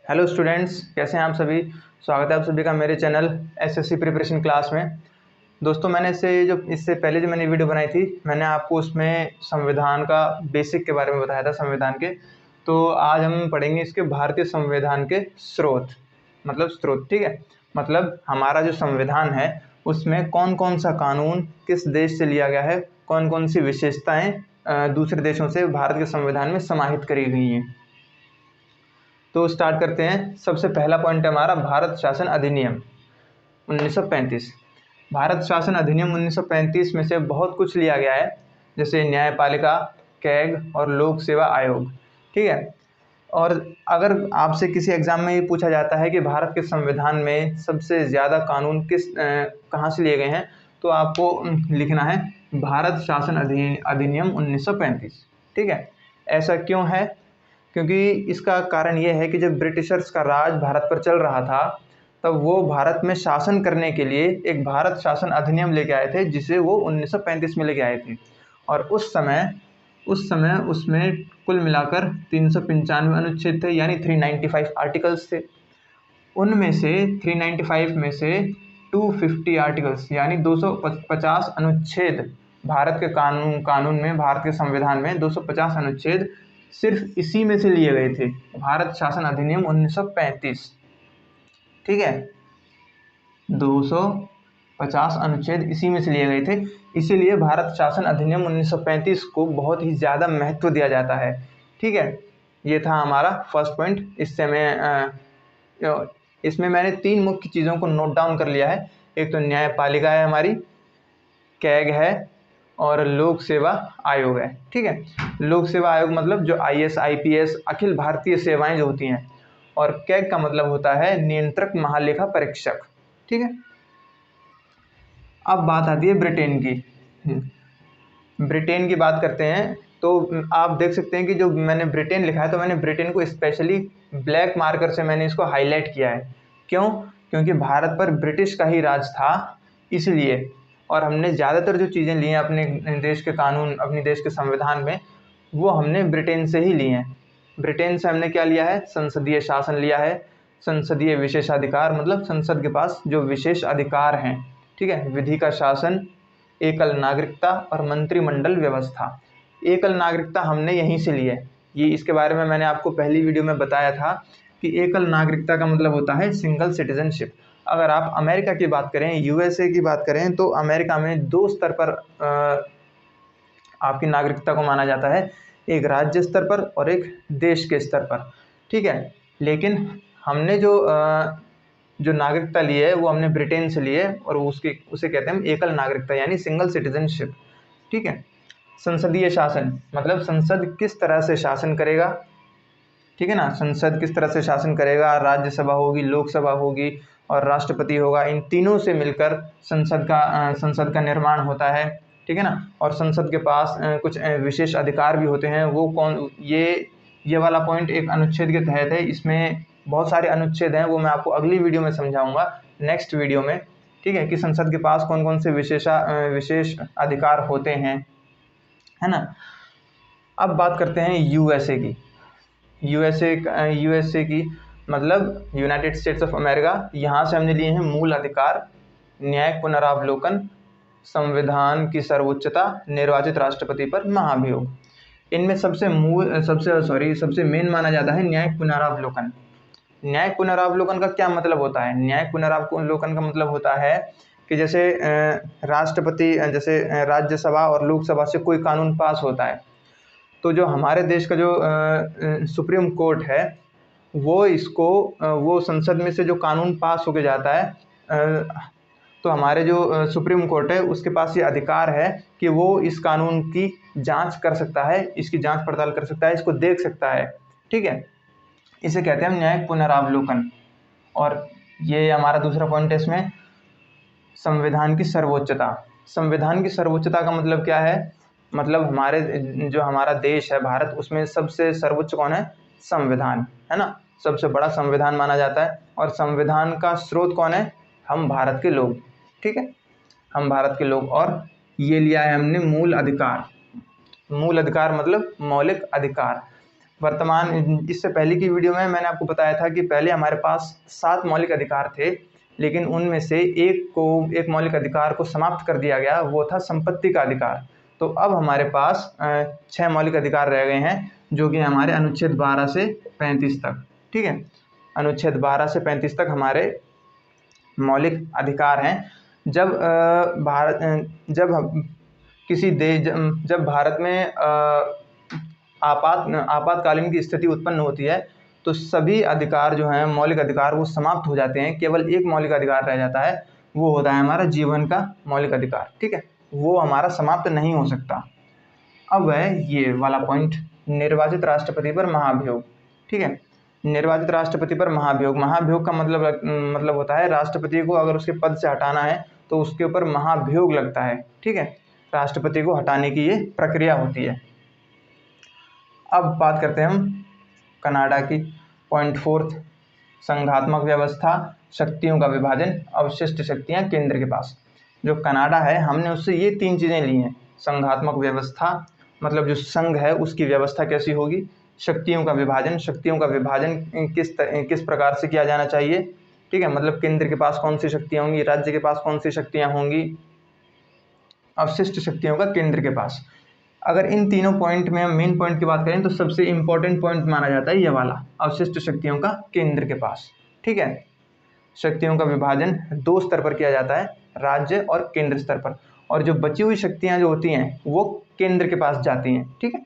Hello students, कैसे हैं आप सभी। स्वागत है आप सभी का मेरे चैनल एसएससी प्रिपरेशन क्लास में। दोस्तों, मैंने इससे पहले जो मैंने वीडियो बनाई थी, मैंने आपको उसमें संविधान का बेसिक के बारे में बताया था, संविधान के। तो आज हम पढ़ेंगे इसके भारतीय संविधान के स्रोत, मतलब स्रोत, ठीक है। मतलब हमारा जो संविधान है उसमें कौन कौन सा कानून किस देश से लिया गया है, कौन कौन सी विशेषताएं दूसरे देशों से भारत के संविधान में समाहित करी गई हैं। तो स्टार्ट करते हैं। सबसे पहला पॉइंट है हमारा भारत शासन अधिनियम 1935। भारत शासन अधिनियम 1935 में से बहुत कुछ लिया गया है, जैसे न्यायपालिका, कैग और लोक सेवा आयोग, ठीक है। और अगर आपसे किसी एग्जाम में ये पूछा जाता है कि भारत के संविधान में सबसे ज़्यादा कानून कहाँ से लिए गए हैं, तो आपको लिखना है भारत शासन अधिनियम 1935, ठीक है। ऐसा क्यों है? क्योंकि इसका कारण ये है कि जब ब्रिटिशर्स का राज भारत पर चल रहा था, तब वो भारत में शासन करने के लिए एक भारत शासन अधिनियम लेके आए थे, जिसे वो 1935 में लेके आए थे। और उस समय उसमें कुल मिलाकर 395 अनुच्छेद थे, यानी 395 आर्टिकल्स थे। उनमें से 395 में से 250 आर्टिकल्स यानी 250 अनुच्छेद भारत के कानून में, भारत के संविधान में 250 अनुच्छेद सिर्फ इसी में से लिए गए थे, भारत शासन अधिनियम 1935, ठीक है। 250 अनुच्छेद इसी में से लिए गए थे, इसीलिए भारत शासन अधिनियम 1935 को बहुत ही ज़्यादा महत्व दिया जाता है, ठीक है। ये था हमारा फर्स्ट पॉइंट। इसमें मैंने 3 मुख्य चीज़ों को नोट डाउन कर लिया है। एक तो न्यायपालिका है हमारी, कैग है और लोक सेवा आयोग है, ठीक है। लोक सेवा आयोग मतलब जो आईएएस आईपीएस अखिल भारतीय सेवाएं जो होती हैं, और कैग का मतलब होता है नियंत्रक महालेखा परीक्षक, ठीक है। अब बात आती है ब्रिटेन की। ब्रिटेन की बात करते हैं तो आप देख सकते हैं कि जो मैंने ब्रिटेन लिखा है, तो मैंने ब्रिटेन को स्पेशली ब्लैक मार्कर से मैंने इसको हाईलाइट किया है। क्यों? क्योंकि भारत पर ब्रिटिश का ही राज था, इसलिए। और हमने ज़्यादातर जो चीज़ें ली हैं अपने देश के कानून, अपने देश के संविधान में, वो हमने ब्रिटेन से ही ली हैं। ब्रिटेन से हमने क्या लिया है? संसदीय शासन लिया है, संसदीय विशेषाधिकार, मतलब संसद के पास जो विशेष अधिकार हैं, ठीक है। विधि का शासन, एकल नागरिकता और मंत्रिमंडल व्यवस्था। एकल नागरिकता हमने यहीं से ली है। ये इसके बारे में मैंने आपको पहली वीडियो में बताया था कि एकल नागरिकता का मतलब होता है सिंगल सिटीजनशिप। अगर आप अमेरिका की बात करें, यूएसए की बात करें, तो अमेरिका में 2 स्तर पर आपकी नागरिकता को माना जाता है, एक राज्य स्तर पर और एक देश के स्तर पर, ठीक है। लेकिन हमने जो नागरिकता ली है वो हमने ब्रिटेन से ली है, और उसे कहते हैं एकल नागरिकता यानी सिंगल सिटीजनशिप, ठीक है। संसदीय शासन मतलब संसद किस तरह से शासन करेगा, ठीक है ना। संसद किस तरह से शासन करेगा, राज्यसभा होगी, लोकसभा होगी और राष्ट्रपति होगा। इन तीनों से मिलकर संसद का निर्माण होता है, ठीक है ना। और संसद के पास कुछ विशेष अधिकार भी होते हैं। वो कौन, ये वाला पॉइंट एक अनुच्छेद के तहत है। इसमें बहुत सारे अनुच्छेद हैं, वो मैं आपको अगली वीडियो में समझाऊंगा, नेक्स्ट वीडियो में, ठीक है, कि संसद के पास कौन कौन से विशेष अधिकार होते हैं, है ना। अब बात करते हैं यूएसए की। यूएसए की मतलब यूनाइटेड स्टेट्स ऑफ अमेरिका। यहाँ से हमने लिए हैं मूल अधिकार, न्यायिक पुनरावलोकन, संविधान की सर्वोच्चता, निर्वाचित राष्ट्रपति पर महाभियोग। इनमें सबसे मेन माना जाता है न्यायिक पुनरावलोकन। न्यायिक पुनरावलोकन का क्या मतलब होता है? न्यायिक पुनरावलोकन का मतलब होता है कि जैसे राष्ट्रपति, जैसे राज्यसभा और लोकसभा से कोई कानून पास होता है, तो जो हमारे देश का जो सुप्रीम कोर्ट है, वो संसद में से जो कानून पास होके जाता है, तो हमारे जो सुप्रीम कोर्ट है उसके पास ये अधिकार है कि वो इस कानून की जांच कर सकता है, इसकी जांच पड़ताल कर सकता है, इसको देख सकता है, ठीक है। इसे कहते हैं न्यायिक पुनरावलोकन। और ये हमारा दूसरा पॉइंट है इसमें, संविधान की सर्वोच्चता। संविधान की सर्वोच्चता का मतलब क्या है? मतलब हमारा देश है भारत, उसमें सबसे सर्वोच्च कौन है? संविधान, है ना। सबसे बड़ा संविधान माना जाता है। और संविधान का स्रोत कौन है? हम भारत के लोग, ठीक है, हम भारत के लोग। और ये लिया है हमने मूल अधिकार। मूल अधिकार मतलब मौलिक अधिकार। वर्तमान इससे पहले की वीडियो में मैंने आपको बताया था कि पहले हमारे पास 7 मौलिक अधिकार थे, लेकिन उनमें से एक मौलिक अधिकार को समाप्त कर दिया गया, वो था संपत्ति का अधिकार। तो अब हमारे पास 6 मौलिक अधिकार रह गए हैं, जो कि हमारे अनुच्छेद 12 से 35 तक, ठीक है। अनुच्छेद 12 से 35 तक हमारे मौलिक अधिकार हैं। जब भारत में आपातकालीन की स्थिति उत्पन्न होती है, तो सभी अधिकार जो हैं, मौलिक अधिकार, वो समाप्त हो जाते हैं। केवल एक मौलिक अधिकार रह जाता है, वो होता है हमारा जीवन का मौलिक अधिकार, ठीक है। वो हमारा समाप्त नहीं हो सकता। अब है ये वाला पॉइंट, निर्वाचित राष्ट्रपति पर महाभियोग, ठीक है। निर्वाचित राष्ट्रपति पर महाभियोग, महाभियोग का मतलब होता है राष्ट्रपति को अगर उसके पद से हटाना है तो उसके ऊपर महाभियोग लगता है, ठीक है। राष्ट्रपति को हटाने की ये प्रक्रिया होती है। अब बात करते हैं हम कनाडा की। पॉइंट 4, संघात्मक व्यवस्था, शक्तियों का विभाजन, अवशिष्ट शक्तियां केंद्र के पास। जो कनाडा है, हमने उससे ये 3 चीज़ें ली हैं। संघात्मक व्यवस्था मतलब जो संघ है उसकी व्यवस्था कैसी होगी, शक्तियों का विभाजन, शक्तियों का विभाजन किस प्रकार से किया जाना चाहिए, ठीक है। मतलब केंद्र के पास कौन सी शक्तियाँ होंगी, राज्य के पास कौन सी शक्तियाँ होंगी, अवशिष्ट शक्तियों का केंद्र के पास। अगर इन तीनों पॉइंट में हम मेन पॉइंट की बात करें तो सबसे इंपॉर्टेंट पॉइंट माना जाता है ये वाला, अवशिष्ट शक्तियों का केंद्र के पास, ठीक है। शक्तियों का विभाजन 2 स्तर पर किया जाता है, राज्य और केंद्र स्तर पर, और जो बची हुई शक्तियां जो होती हैं वो केंद्र के पास जाती हैं, ठीक है।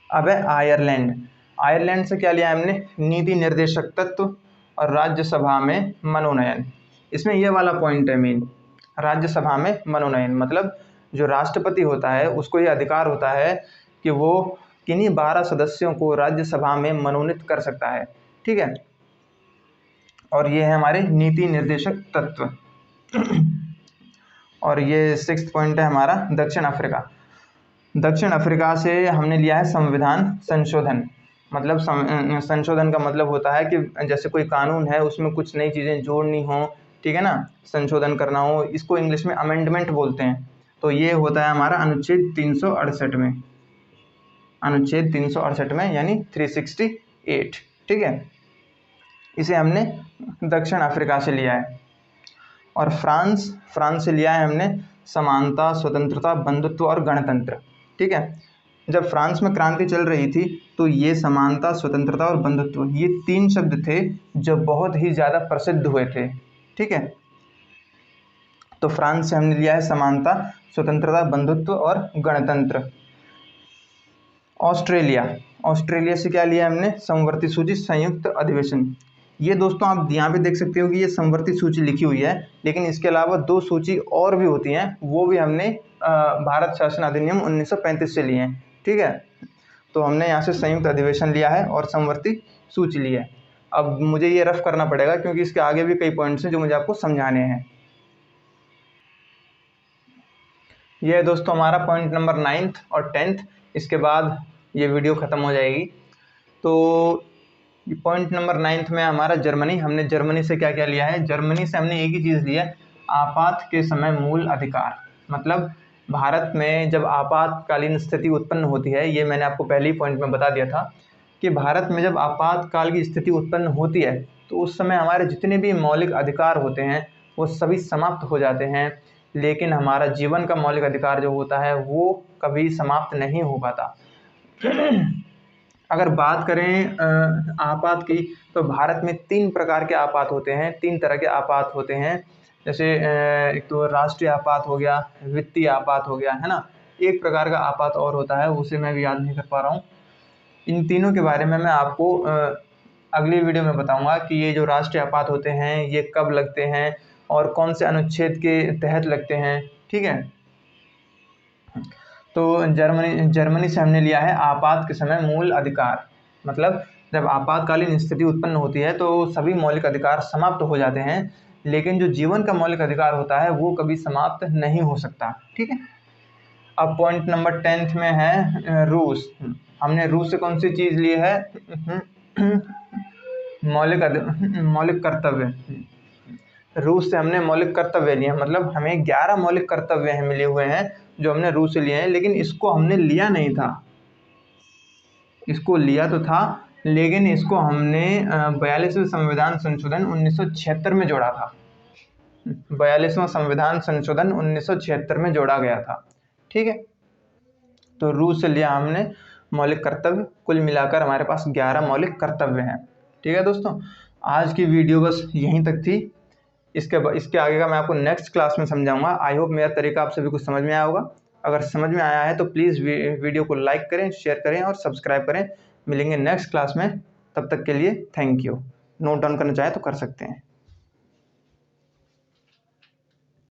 अब है आयरलैंड। आयरलैंड से क्या लिया हमने, नीति निर्देशक तत्व और राज्यसभा में मनोनयन। इसमें यह वाला पॉइंट है मेन, राज्यसभा में मनोनयन। मतलब जो राष्ट्रपति होता है उसको ये अधिकार होता है कि वो किन्हीं 12 सदस्यों को राज्यसभा में मनोनीत कर सकता है, ठीक है। और ये है हमारे नीति निर्देशक तत्व। और ये 6th पॉइंट है हमारा दक्षिण अफ्रीका। दक्षिण अफ्रीका से हमने लिया है संविधान संशोधन। मतलब संशोधन का मतलब होता है कि जैसे कोई कानून है उसमें कुछ नई चीज़ें जोड़नी हो, ठीक है ना, संशोधन करना हो, इसको इंग्लिश में अमेंडमेंट बोलते हैं। तो ये होता है हमारा अनुच्छेद 368 में, अनुच्छेद 368 में, यानी 368, ठीक है। इसे हमने दक्षिण अफ्रीका से लिया है। और फ्रांस से लिया है हमने समानता, स्वतंत्रता, बंधुत्व और गणतंत्र, ठीक है। जब फ्रांस में क्रांति चल रही थी तो ये समानता, स्वतंत्रता और बंधुत्व, ये 3 शब्द थे जो बहुत ही ज़्यादा प्रसिद्ध हुए थे, ठीक है। तो फ्रांस से हमने लिया है समानता, स्वतंत्रता, बंधुत्व और गणतंत्र। ऑस्ट्रेलिया से क्या लिया हमने, समवर्ती सूची, संयुक्त अधिवेशन। ये दोस्तों आप यहाँ पे देख सकते हो कि ये समवर्ती सूची लिखी हुई है, लेकिन इसके अलावा 2 सूची और भी होती हैं, वो भी हमने भारत शासन अधिनियम 1935 से लिए हैं, ठीक है। तो हमने यहाँ से संयुक्त अधिवेशन लिया है और समवर्ती सूची ली है। अब मुझे ये रफ करना पड़ेगा क्योंकि इसके आगे भी कई पॉइंट्स हैं जो मुझे आपको समझाने हैं। ये है दोस्तों हमारा पॉइंट नंबर 9th और 10th। इसके बाद ये वीडियो ख़त्म हो जाएगी। तो पॉइंट नंबर 9th में हमारा जर्मनी। हमने जर्मनी से क्या क्या लिया है, जर्मनी से हमने एक ही चीज़ लिया है, आपात के समय मूल अधिकार। मतलब भारत में जब आपातकालीन स्थिति उत्पन्न होती है, ये मैंने आपको पहले ही पॉइंट में बता दिया था कि भारत में जब आपातकाल की स्थिति उत्पन्न होती है तो उस समय हमारे जितने भी मौलिक अधिकार होते हैं वो सभी समाप्त हो जाते हैं, लेकिन हमारा जीवन का मौलिक अधिकार जो होता है वो कभी समाप्त नहीं हो पाता। अगर बात करें आपात की, तो भारत में 3 प्रकार के आपात होते हैं, 3 तरह के आपात होते हैं। जैसे एक तो राष्ट्रीय आपात हो गया, वित्तीय आपात हो गया, है ना। एक प्रकार का आपात और होता है, उसे मैं भी याद नहीं कर पा रहा हूँ। इन तीनों के बारे में मैं आपको अगली वीडियो में बताऊंगा कि ये जो राष्ट्रीय आपात होते हैं ये कब लगते हैं और कौन से अनुच्छेद के तहत लगते हैं, ठीक है। तो जर्मनी से हमने लिया है आपात के समय मूल अधिकार। मतलब जब आपातकालीन स्थिति उत्पन्न होती है तो सभी मौलिक अधिकार समाप्त हो जाते हैं, लेकिन जो जीवन का मौलिक अधिकार होता है वो कभी समाप्त नहीं हो सकता, ठीक है। अब पॉइंट नंबर 10th में है रूस। हमने रूस से कौन सी चीज़ ली है, मौलिक कर्तव्य। रूस से हमने मौलिक कर्तव्य लिए हैं। मतलब हमें 11 मौलिक कर्तव्य हैं मिले हुए हैं जो हमने रूस से लिए हैं, लेकिन इसको हमने लिया नहीं था। इसको लिया तो था, लेकिन इसको हमने 42वें संविधान संशोधन 1976 में जोड़ा था। 42वां संविधान संशोधन 1976 में जोड़ा गया था। ठीक है, तो रूस से लिया हमने मौलिक कर्तव्य। कुल मिलाकर हमारे पास 11 मौलिक कर्तव्य हैं। ठीक है दोस्तों, आज की वीडियो बस यहीं तक थी। इसके आगे का मैं आपको नेक्स्ट क्लास में समझाऊंगा। आई होप मेरा तरीका आप सभी को समझ में आया होगा। अगर समझ में आया है तो प्लीज़ वीडियो को लाइक करें, शेयर करें और सब्सक्राइब करें। मिलेंगे नेक्स्ट क्लास में, तब तक के लिए थैंक यू। नोट डाउन करना चाहे तो कर सकते हैं।